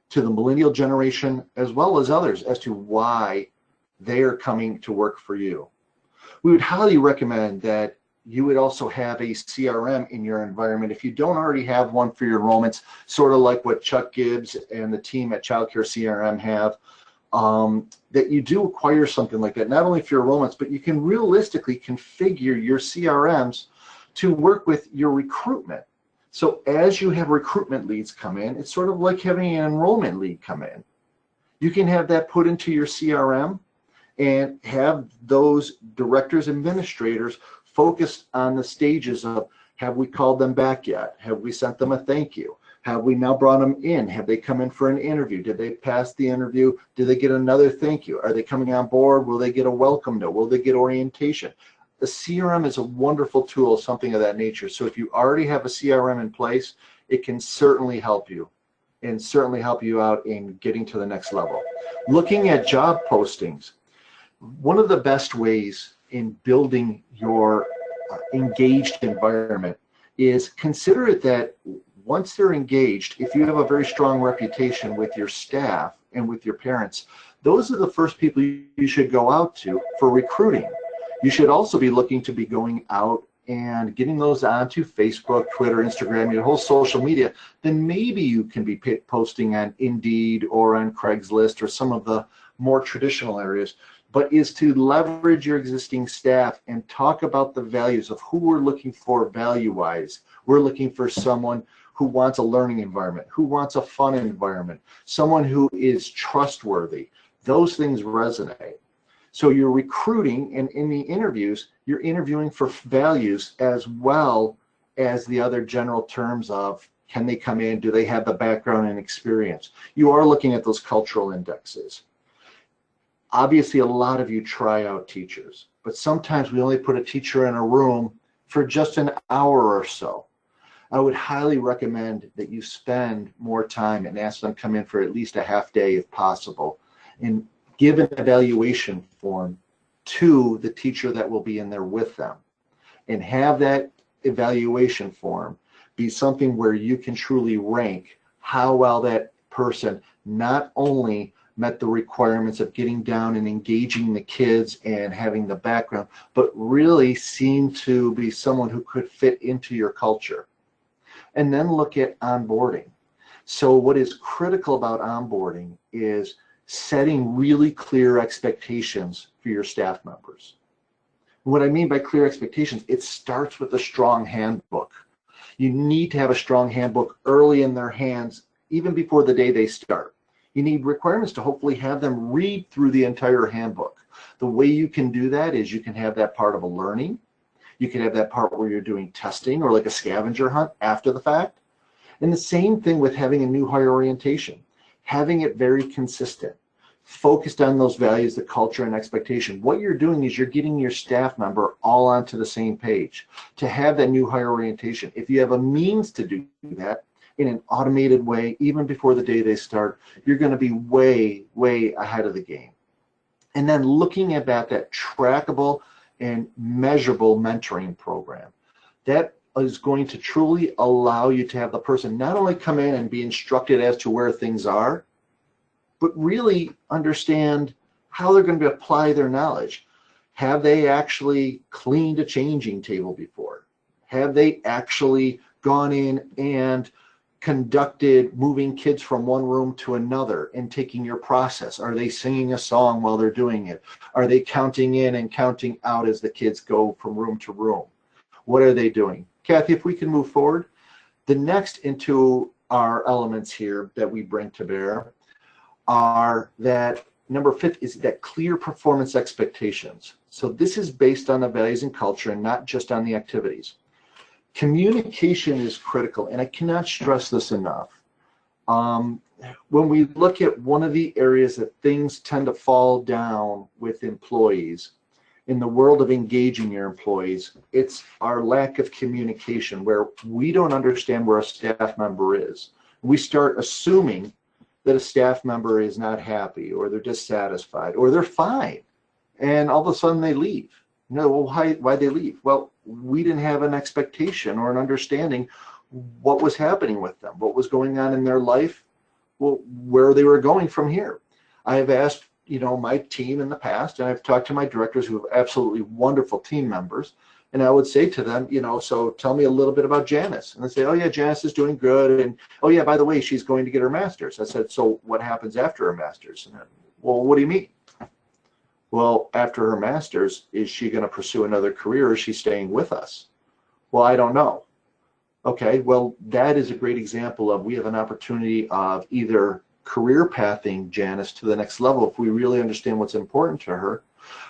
to the millennial generation as well as others as to why they are coming to work for you. We would highly recommend that you would also have a CRM in your environment. If you don't already have one for your enrollments, sort of like what Chuck Gibbs and the team at Childcare CRM have, that you do acquire something like that, not only for your enrollments, but you can realistically configure your CRMs to work with your recruitment. So as you have recruitment leads come in, it's sort of like having an enrollment lead come in. You can have that put into your CRM and have those directors, administrators focused on the stages of, have we called them back yet? Have we sent them a thank you? Have we now brought them in? Have they come in for an interview? Did they pass the interview? Did they get another thank you? Are they coming on board? Will they get a welcome note? Will they get orientation? The CRM is a wonderful tool, something of that nature. So if you already have a CRM in place, it can certainly help you and certainly help you out in getting to the next level. Looking at job postings, one of the best ways in building your engaged environment is consider it that once they're engaged, if you have a very strong reputation with your staff and with your parents, those are the first people you should go out to for recruiting. You should also be looking to be going out and getting those onto Facebook, Twitter, Instagram, your whole social media. Then maybe you can be posting on Indeed or on Craigslist or some of the more traditional areas, but is to leverage your existing staff and talk about the values of who we're looking for value-wise. We're looking for someone who wants a learning environment, who wants a fun environment, someone who is trustworthy. Those things resonate. So you're recruiting, and in the interviews, you're interviewing for values as well as the other general terms of, can they come in, do they have the background and experience? You are looking at those cultural indexes. Obviously, a lot of you try out teachers, but sometimes we only put a teacher in a room for just an hour or so. I would highly recommend that you spend more time and ask them to come in for at least a half day if possible, and give an evaluation form to the teacher that will be in there with them, and have that evaluation form be something where you can truly rank how well that person not only met the requirements of getting down and engaging the kids and having the background, but really seemed to be someone who could fit into your culture. And then look at onboarding. So what is critical about onboarding is setting really clear expectations for your staff members. What I mean by clear expectations, it starts with a strong handbook. You need to have a strong handbook early in their hands, even before the day they start. You need requirements to hopefully have them read through the entire handbook. The way you can do that is you can have that part of a learning. You can have that part where you're doing testing or like a scavenger hunt after the fact. And the same thing with having a new hire orientation. Having it very consistent, focused on those values, the culture and expectation. What you're doing is you're getting your staff member all onto the same page to have that new hire orientation. If you have a means to do that in an automated way, even before the day they start, you're going to be way, way ahead of the game. And then looking at that trackable and measurable mentoring program. That is going to truly allow you to have the person not only come in and be instructed as to where things are, but really understand how they're going to apply their knowledge. Have they actually cleaned a changing table before? Have they actually gone in and conducted moving kids from one room to another and taking your process? Are they singing a song while they're doing it? Are they counting in and counting out as the kids go from room to room? What are they doing? Kathy, if we can move forward. The next into our elements here that we bring to bear are that number 5 is that clear performance expectations. So this is based on the values and culture and not just on the activities. Communication is critical, and I cannot stress this enough. When we look at one of the areas that things tend to fall down with employees, in the world of engaging your employees, it's our lack of communication, where we don't understand where a staff member is. We start assuming that a staff member is not happy, or they're dissatisfied, or they're fine, and all of a sudden they leave. You know, well, why'd they leave? Well, we didn't have an expectation or an understanding what was happening with them, what was going on in their life, well, where they were going from here. I have asked, you know, my team in the past, and I've talked to my directors who have absolutely wonderful team members, and I would say to them, you know, so tell me a little bit about Janice. And they say, oh yeah, Janice is doing good, and oh yeah, by the way, she's going to get her master's. I said, so what happens after her master's? And then, well, what do you mean? Well, after her master's, is she going to pursue another career, or is she staying with us? Well, I don't know. Okay, well, that is a great example of, we have an opportunity of either career pathing Janice to the next level if we really understand what's important to her,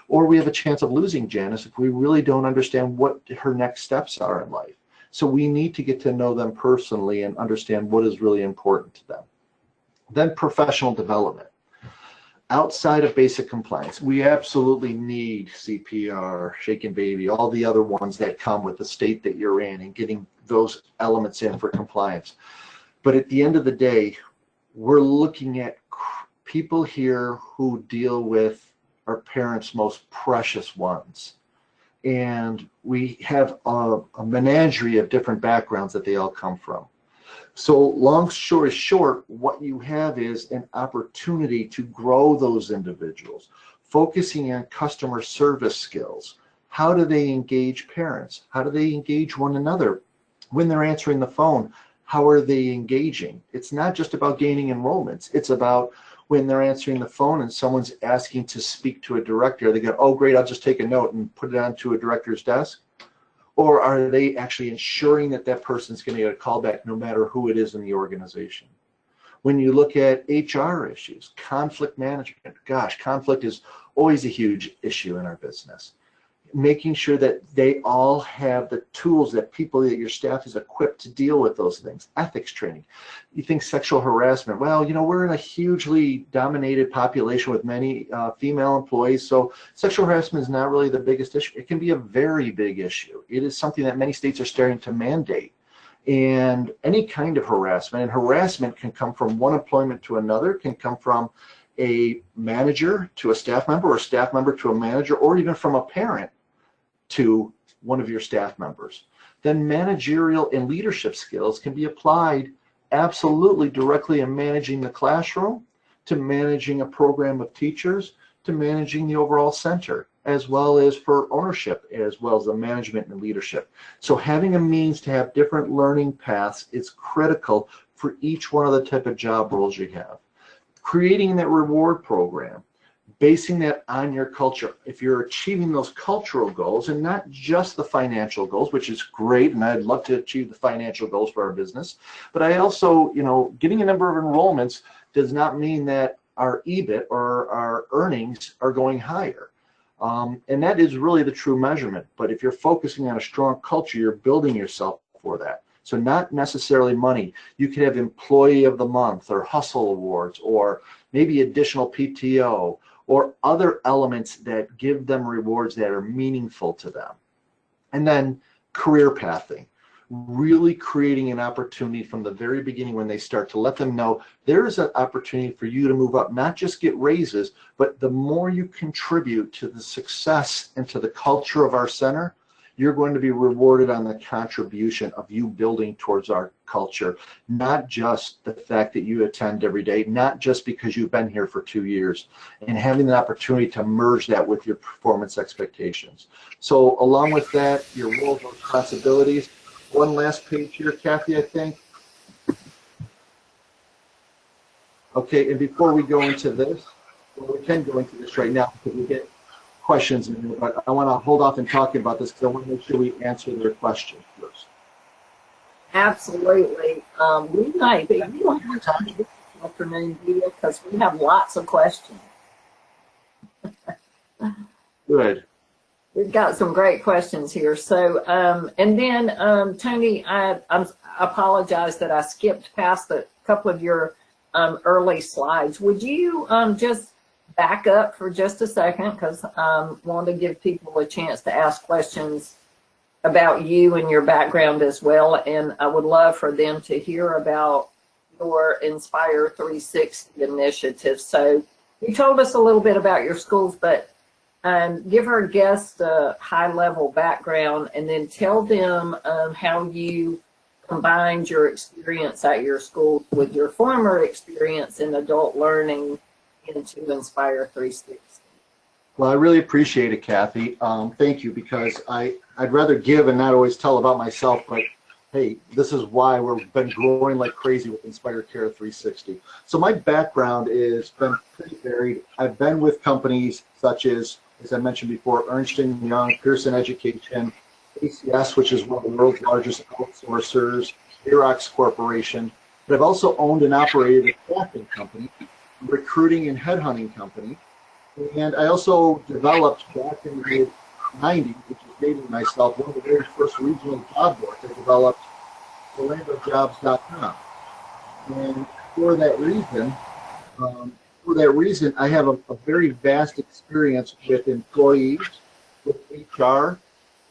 or we have a chance of losing Janice if we really don't understand what her next steps are in life. So we need to get to know them personally and understand what is really important to them. Then professional development. Outside of basic compliance, we absolutely need CPR, shaken baby, all the other ones that come with the state that you're in, and getting those elements in for compliance. But at the end of the day, we're looking at people here who deal with our parents' most precious ones. And we have a menagerie of different backgrounds that they all come from. So long story short, what you have is an opportunity to grow those individuals, focusing on customer service skills. How do they engage parents? How do they engage one another? When they're answering the phone, how are they engaging? It's not just about gaining enrollments. It's about when they're answering the phone and someone's asking to speak to a director, they go, oh great, I'll just take a note and put it onto a director's desk. Or are they actually ensuring that that person's going to get a call back no matter who it is in the organization? When you look at HR issues, conflict management, gosh, conflict is always a huge issue in our business. Making sure that they all have the tools, that people, that your staff is equipped to deal with those things. Ethics training. You think sexual harassment, well, you know, we're in a hugely dominated population with many female employees, so sexual harassment is not really the biggest issue. It can be a very big issue. It is something that many states are starting to mandate. And any kind of harassment, and harassment can come from one employment to another, can come from a manager to a staff member, or a staff member to a manager, or even from a parent to one of your staff members. Then managerial and leadership skills can be applied absolutely directly in managing the classroom, to managing a program of teachers, to managing the overall center, as well as for ownership, as well as the management and leadership. So having a means to have different learning paths is critical for each one of the type of job roles you have. Creating that reward program, basing that on your culture. If you're achieving those cultural goals and not just the financial goals, which is great, and I'd love to achieve the financial goals for our business, but I also, you know, getting a number of enrollments does not mean that our EBIT or our earnings are going higher. And that is really the true measurement. But if you're focusing on a strong culture, you're building yourself for that. So not necessarily money. You could have employee of the month, or hustle awards, or maybe additional PTO, or other elements that give them rewards that are meaningful to them. And then career pathing, really creating an opportunity from the very beginning when they start, to let them know there is an opportunity for you to move up, not just get raises, but the more you contribute to the success and to the culture of our center, you're going to be rewarded on the contribution of you building towards our culture, not just the fact that you attend every day, not just because you've been here for 2 years, and having the opportunity to merge that with your performance expectations. So along with that, your roles and responsibilities. One last page here, Kathy, I think. Okay, and before we go into this, well, we can go into this right now because we get questions, but I want to hold off in talking about this because I want to make sure we answer their questions first. Absolutely. We might, but you don't have time this afternoon, do you? Because we have lots of questions. Good. We've got some great questions here. So, and then, Tony, I apologize that I skipped past a couple of your early slides. Would you just back up for just a second, because I want to give people a chance to ask questions about you and your background as well. And I would love for them to hear about your Inspire 360 initiative. So you told us a little bit about your schools, but give our guests a high-level background, and then tell them how you combined your experience at your school with your former experience in adult learning into Inspire 360. Well, I really appreciate it, Kathy. Thank you, because I'd rather give and not always tell about myself, but hey, this is why we've been growing like crazy with Inspire Care 360. So my background is been pretty varied. I've been with companies such as I mentioned before, Ernst & Young, Pearson Education, ACS, which is one of the world's largest outsourcers, Xerox Corporation. But I've also owned and operated a staffing company, a recruiting and headhunting company. And I also developed back in the mid-90s, which is dating myself, one of the very first regional job boards. I developed OrlandoJobs.com. And for that reason, I have a very vast experience with employees, with HR,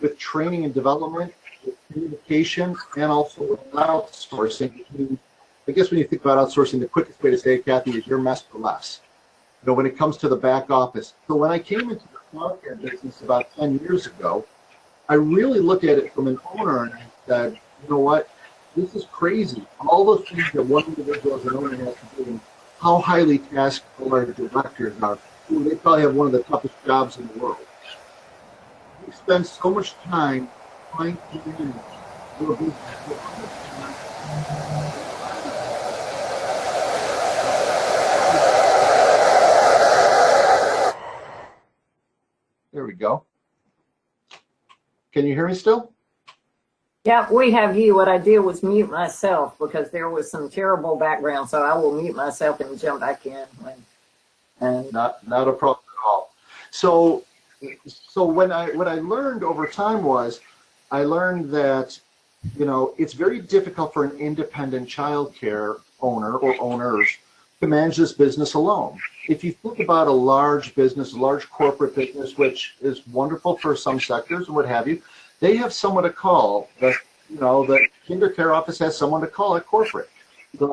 with training and development, with communication, and also with outsourcing. I guess when you think about outsourcing, the quickest way to say it, Kathy, is your mess for less. You know, when it comes to the back office. So when I came into the childcare business about 10 years ago, I really looked at it from an owner and I said, you know what, this is crazy. All the things that one individual as an owner has to do, and how highly tasked our directors are. They probably have one of the toughest jobs in the world. We spend so much time trying to manage your business. There we go. Can you hear me still? Yeah, we have you. What I did was mute myself because there was some terrible background, so I will mute myself and jump back in. Not a problem at all. So what I learned over time was, I learned that, you know, it's very difficult for an independent childcare owner or owners to manage this business alone. If you think about a large business, a large corporate business, which is wonderful for some sectors and what have you, they have someone to call. The Kinder Care office has someone to call at corporate. The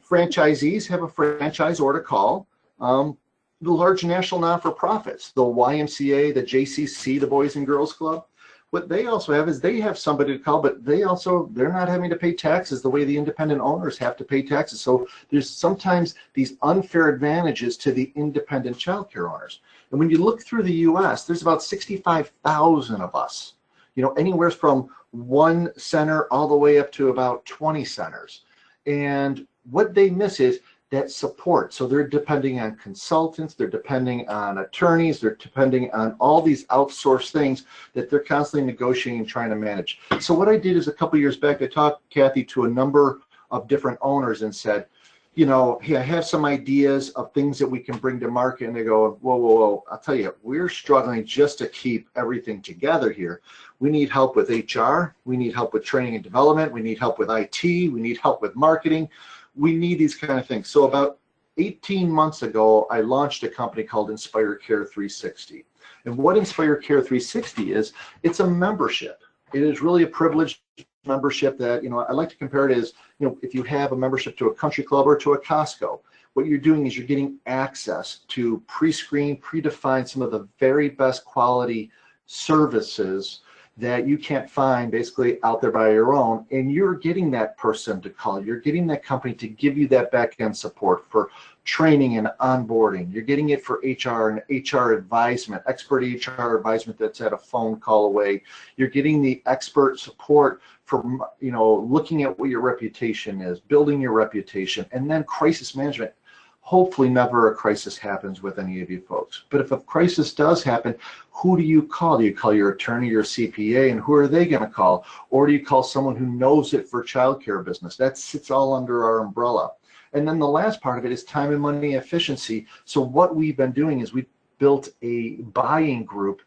franchisees have a franchisor to call. The large national non-for-profits, the YMCA, the JCC, the Boys and Girls Club, what they also have is they have somebody to call, but they're not having to pay taxes the way the independent owners have to pay taxes. So there's sometimes these unfair advantages to the independent childcare owners. And when you look through the US, there's about 65,000 of us, you know, anywhere from one center all the way up to about 20 centers. And what they miss is that support. So they're depending on consultants, they're depending on attorneys, they're depending on all these outsourced things that they're constantly negotiating and trying to manage. So what I did is a couple years back, I talked, Kathy, to a number of different owners and said, you know, hey, I have some ideas of things that we can bring to market. And they go, whoa, whoa, whoa. I'll tell you, we're struggling just to keep everything together here. We need help with HR. We need help with training and development. We need help with IT. We need help with marketing. We need these kind of things. So about 18 months ago, I launched a company called Inspire Care 360. And what Inspire Care 360 is, it's a membership. It is really a privileged membership that, you know, I like to compare it as, you know, if you have a membership to a country club or to a Costco, what you're doing is you're getting access to pre-screen, predefined some of the very best quality services that you can't find basically out there by your own, and you're getting that person to call, you're getting that company to give you that back-end support for training and onboarding, you're getting it for HR and HR advisement, expert HR advisement that's at a phone call away, you're getting the expert support for, you know, looking at what your reputation is, building your reputation, and then crisis management. Hopefully never a crisis happens with any of you folks. But if a crisis does happen, who do you call? Do you call your attorney, your CPA, and who are they going to call? Or do you call someone who knows it for childcare business? That sits all under our umbrella. And then the last part of it is time and money efficiency. So what we've been doing is we've built a buying group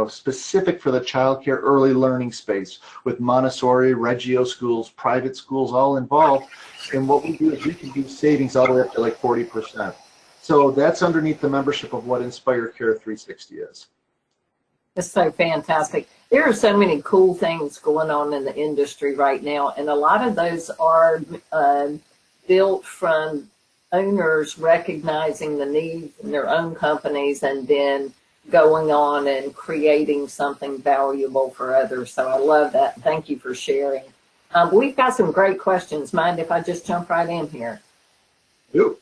specific for the childcare early learning space with Montessori, Reggio schools, private schools all involved. And what we do is we can do savings all the way up to like 40%. So that's underneath the membership of what Inspire Care 360 is. It's so fantastic. There are so many cool things going on in the industry right now, and a lot of those are built from owners recognizing the needs in their own companies and then going on and creating something valuable for others. So I love that. Thank you for sharing. We've got some great questions. Mind if I just jump right in here? Yep.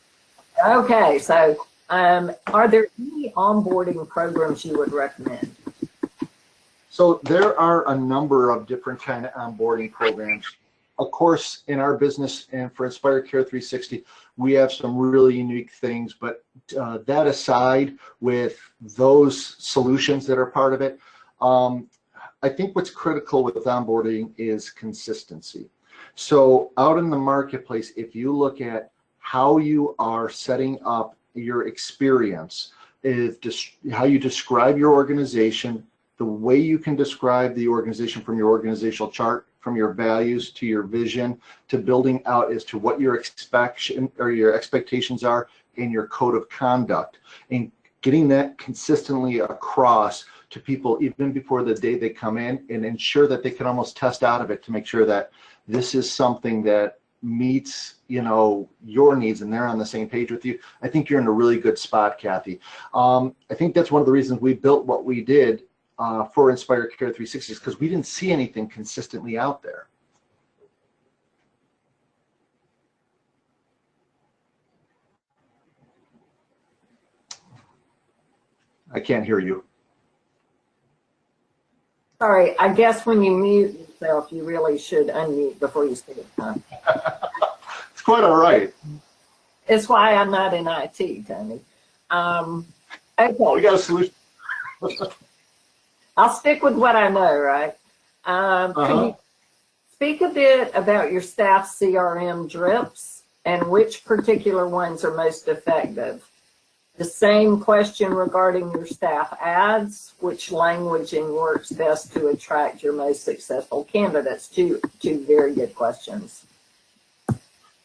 Okay, so are there any onboarding programs you would recommend? So there are a number of different kind of onboarding programs. Of course, in our business and for Inspire Care 360, we have some really unique things, but that aside, with those solutions that are part of it, I think what's critical with onboarding is consistency. So out in the marketplace, if you look at how you are setting up your experience, is how you describe your organization, the way you can describe the organization from your organizational chart, from your values to your vision, to building out as to what your expectations are in your code of conduct, and getting that consistently across to people even before the day they come in, and ensure that they can almost test out of it to make sure that this is something that meets your needs and they're on the same page with you. I think you're in a really good spot, Kathy. I think that's one of the reasons we built what we did for Inspire Care 360, because we didn't see anything consistently out there. I can't hear you. Sorry, I guess when you mute yourself, you really should unmute before you speak. Huh? It's quite all right. It's why I'm not in IT, Tony. Okay. We got a solution. I'll stick with what I know, right? Can you speak a bit about your staff CRM drips and which particular ones are most effective? The same question regarding your staff ads, which languaging works best to attract your most successful candidates? Two very good questions.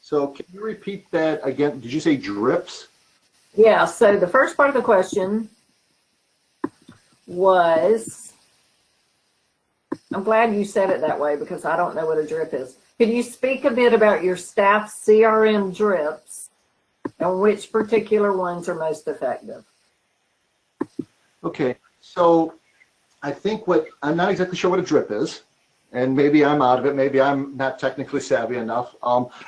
So can you repeat that again? Did you say drips? Yeah, so the first part of the question was, I'm glad you said it that way because I don't know what a drip is. Could you speak a bit about your staff CRM drips and which particular ones are most effective? Okay, so I think I'm not exactly sure what a drip is, and maybe I'm out of it, maybe I'm not technically savvy enough.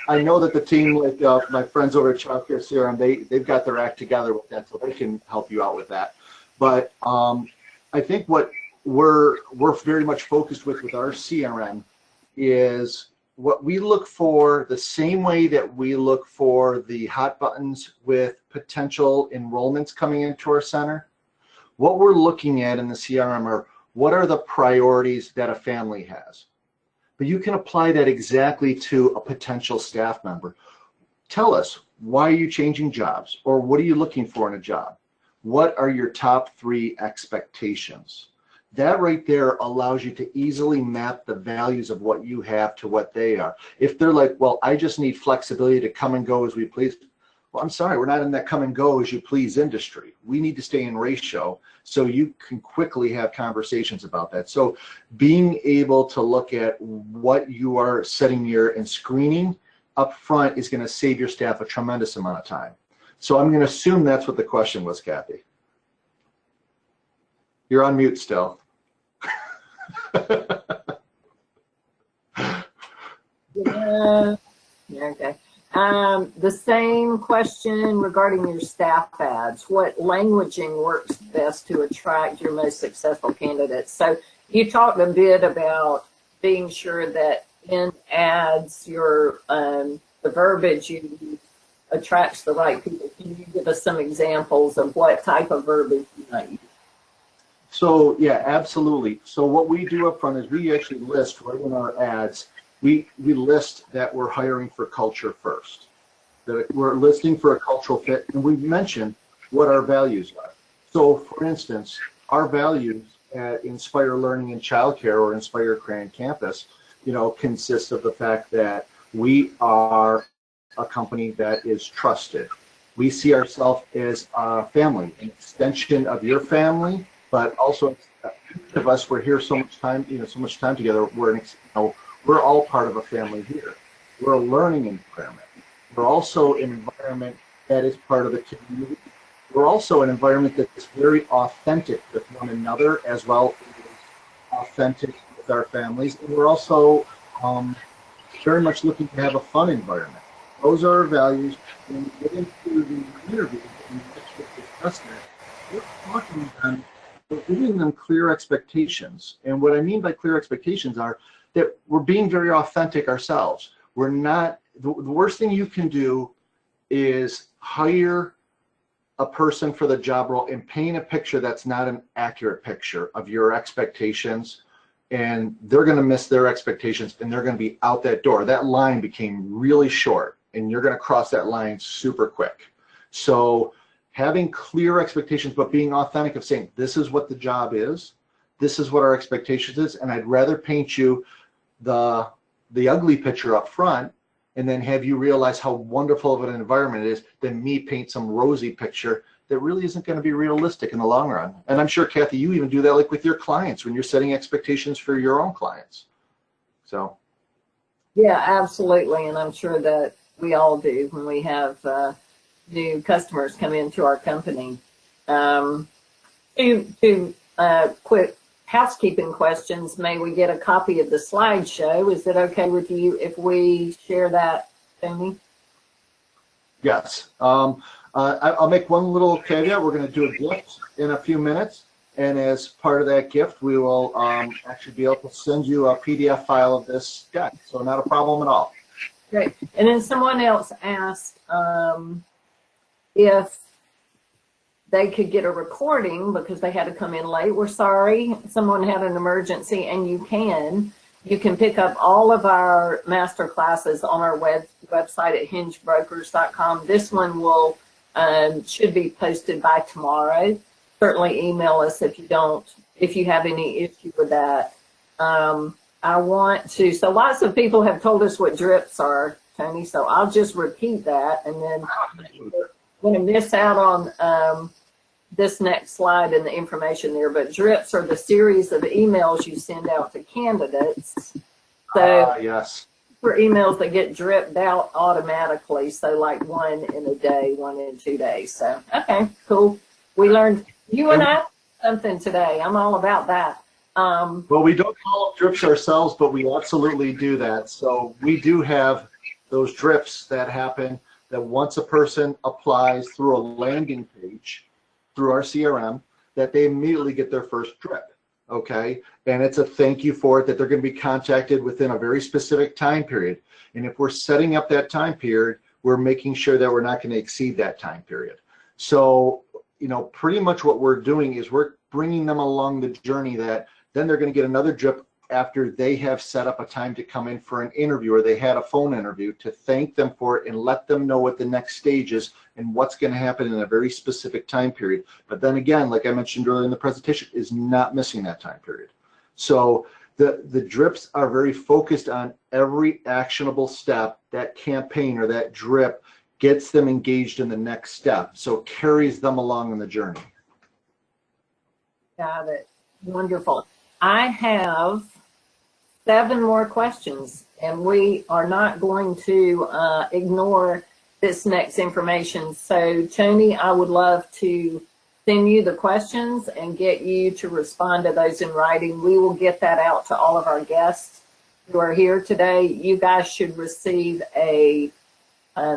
I know that the team, like my friends over at Childcare CRM, they've got their act together with that, so they can help you out with that. But I think what we're very much focused with our CRM is what we look for, the same way that we look for the hot buttons with potential enrollments coming into our center. What we're looking at in the CRM are what are the priorities that a family has. But you can apply that exactly to a potential staff member. Tell us, why are you changing jobs? Or what are you looking for in a job? What are your top 3 expectations? That right there allows you to easily map the values of what you have to what they are. If they're like, well, I just need flexibility to come and go as we please. Well, I'm sorry, we're not in that come and go as you please industry. We need to stay in ratio so you can quickly have conversations about that. So being able to look at what you are setting and screening up front is going to save your staff a tremendous amount of time. So I'm going to assume that's what the question was, Kathy. You're on mute still. Yeah, okay. The same question regarding your staff ads. What languaging works best to attract your most successful candidates? So you talked a bit about being sure that in ads, the verbiage you use attracts the right people. Can you give us some examples of what type of verbiage you might use? So yeah, absolutely. So what we do up front is we actually list right in our ads, we list that we're hiring for culture first, that we're listing for a cultural fit, and we mention what our values are. So for instance, our values at Inspire Learning and Childcare or Inspire Grand Campus, consists of the fact that we are a company that is trusted. We see ourselves as a family, an extension of your family, but also each of us, we're here so much time, together. We're all part of a family here. We're a learning environment. We're also an environment that is part of the community. We're also an environment that's very authentic with one another, as well as authentic with our families. And we're also very much looking to have a fun environment. Those are our values. When we get into the interview and discuss that, we're giving them clear expectations. And what I mean by clear expectations are that we're being very authentic ourselves. We're not, the worst thing you can do is hire a person for the job role and paint a picture that's not an accurate picture of your expectations, and they're going to miss their expectations and they're going to be out that door. That line became really short and you're going to cross that line super quick. So having clear expectations, but being authentic of saying, this is what the job is, this is what our expectations is, and I'd rather paint you the ugly picture up front and then have you realize how wonderful of an environment it is than me paint some rosy picture that really isn't going to be realistic in the long run. And I'm sure, Kathy, you even do that like with your clients when you're setting expectations for your own clients. So. Yeah, absolutely. And I'm sure that we all do when we have new customers come into our company. Two quick housekeeping questions. May we get a copy of the slideshow? Is it okay with you if we share that, Tony? Yes. I'll make one little caveat. We're going to do a gift in a few minutes. And as part of that gift, we will actually be able to send you a PDF file of this deck. So not a problem at all. Great. And then someone else asked if they could get a recording because they had to come in late. We're sorry. Someone had an emergency, and you can pick up all of our master classes on our website at hingebrokers.com. This one will should be posted by tomorrow. Certainly email us if you have any issue with that. So lots of people have told us what drips are, Tony, so I'll just repeat that, and then we're going to miss out on this next slide and the information there, but drips are the series of emails you send out to candidates. So yes, for emails that get dripped out automatically, so like one in a day, 1 in 2 days. So, okay, cool. We learned, you and I, something today. I'm all about that. Well, we don't call them drips ourselves, but we absolutely do that. So we do have those drips that happen that once a person applies through a landing page, through our CRM, that they immediately get their first drip, okay? And it's a thank you for it, that they're going to be contacted within a very specific time period. And if we're setting up that time period, we're making sure that we're not going to exceed that time period. So, pretty much what we're doing is we're bringing them along the journey that then they're going to get another drip after they have set up a time to come in for an interview, or they had a phone interview, to thank them for it and let them know what the next stage is and what's going to happen in a very specific time period. But then again, like I mentioned earlier in the presentation, is not missing that time period. So the drips are very focused on every actionable step. That campaign or that drip gets them engaged in the next step, so it carries them along in the journey. Got it. Wonderful. I have 7 more questions, and we are not going to ignore this next information. So, Tony, I would love to send you the questions and get you to respond to those in writing. We will get that out to all of our guests who are here today. You guys should receive a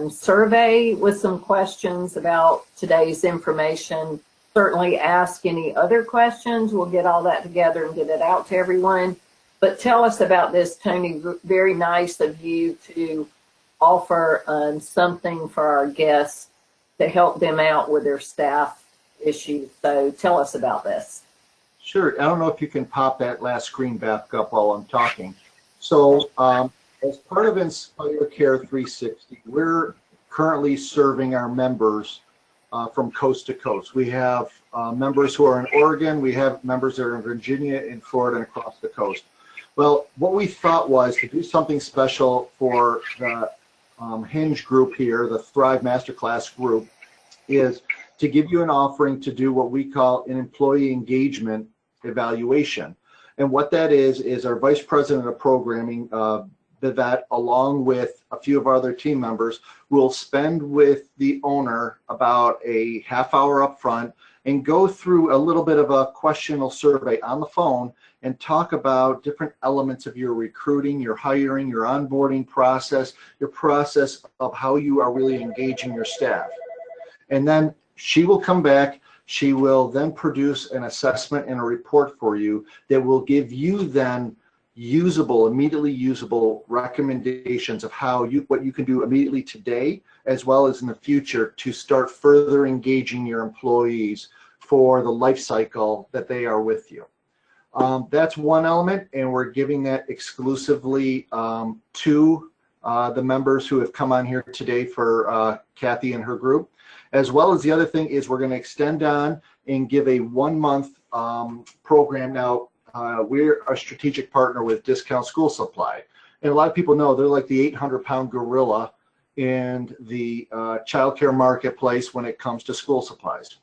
survey with some questions about today's information. Certainly ask any other questions. We'll get all that together and get it out to everyone. But tell us about this, Tony. Very nice of you to offer something for our guests to help them out with their staff issues. So tell us about this. Sure. I don't know if you can pop that last screen back up while I'm talking. So as part of Inspire Care 360, we're currently serving our members from coast to coast. We have members who are in Oregon. We have members that are in Virginia, in Florida, and across the coast. Well, what we thought was to do something special for the Hinge group here, the Thrive Masterclass group, is to give you an offering to do what we call an employee engagement evaluation. And what that is our Vice President of Programming, Vivette, along with a few of our other team members, will spend with the owner about a half hour up front and go through a little bit of a questionnaire survey on the phone and talk about different elements of your recruiting, your hiring, your onboarding process, your process of how you are really engaging your staff. And then she will come back. She will then produce an assessment and a report for you that will give you then usable, immediately usable recommendations of what you can do immediately today, as well as in the future, to start further engaging your employees for the life cycle that they are with you. That's one element, and we're giving that exclusively to the members who have come on here today for Kathy and her group. As well as the other thing is we're going to extend on and give a 1-month program. Now, we're a strategic partner with Discount School Supply. And a lot of people know they're like the 800-pound gorilla in the childcare marketplace when it comes to school supplies.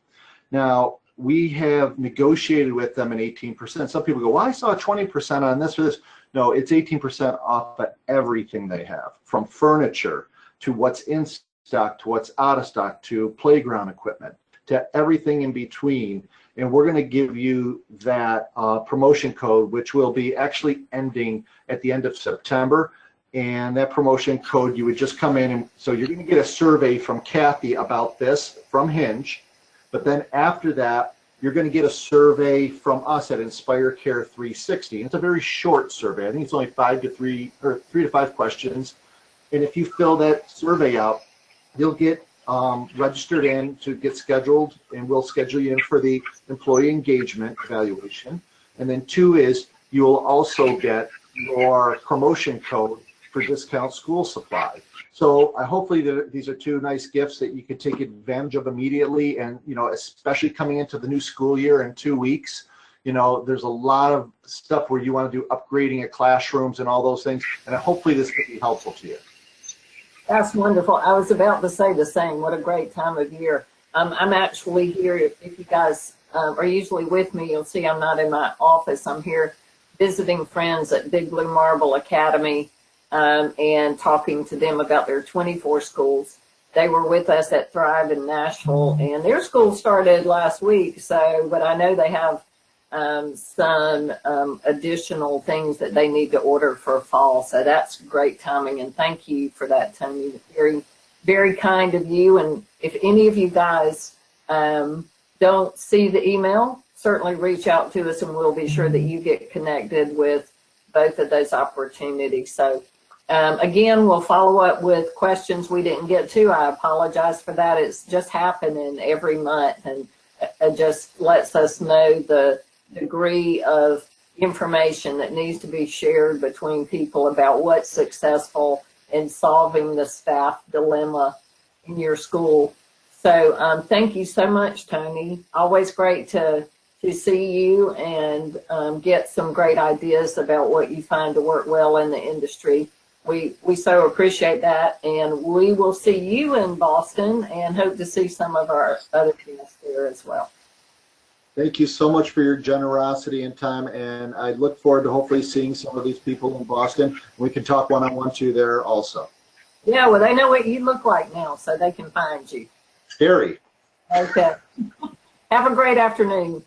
Now, we have negotiated with them an 18%. Some people go, well, I saw 20% on this or this. No, it's 18% off of everything they have, from furniture to what's in stock to what's out of stock to playground equipment to everything in between. And we're going to give you that promotion code, which will be actually ending at the end of September. And that promotion code, you would just come in, and so you're going to get a survey from Kathy about this from Hinge. But then after that, you're going to get a survey from us at Inspire Care 360. It's a very short survey. I think it's only 3 to 5 questions. And if you fill that survey out, you'll get registered in to get scheduled, and we'll schedule you in for the employee engagement evaluation. And then 2 is you will also get your promotion code for Discount School Supply. So hopefully these are 2 nice gifts that you can take advantage of immediately. And, you know, especially coming into the new school year in 2 weeks, you know, there's a lot of stuff where you want to do upgrading of classrooms and all those things. And hopefully this could be helpful to you. That's wonderful. I was about to say the same. What a great time of year. I'm actually here. If you guys are usually with me, you'll see I'm not in my office. I'm here visiting friends at Big Blue Marble Academy and talking to them about their 24 schools. They were with us at Thrive in Nashville, and their school started last week. So, but I know they have some additional things that they need to order for fall. So that's great timing. And thank you for that, Tony. Very, very kind of you. And if any of you guys don't see the email, certainly reach out to us and we'll be sure that you get connected with both of those opportunities. So again, we'll follow up with questions we didn't get to. I apologize for that. It's just happening every month, and it just lets us know the degree of information that needs to be shared between people about what's successful in solving the staff dilemma in your school. So thank you so much, Tony. Always great to see you and get some great ideas about what you find to work well in the industry. We so appreciate that, and we will see you in Boston and hope to see some of our other guests there as well. Thank you so much for your generosity and time, and I look forward to hopefully seeing some of these people in Boston. We can talk one-on-one too there also. Yeah, well, they know what you look like now, so they can find you. Scary. Okay. Have a great afternoon.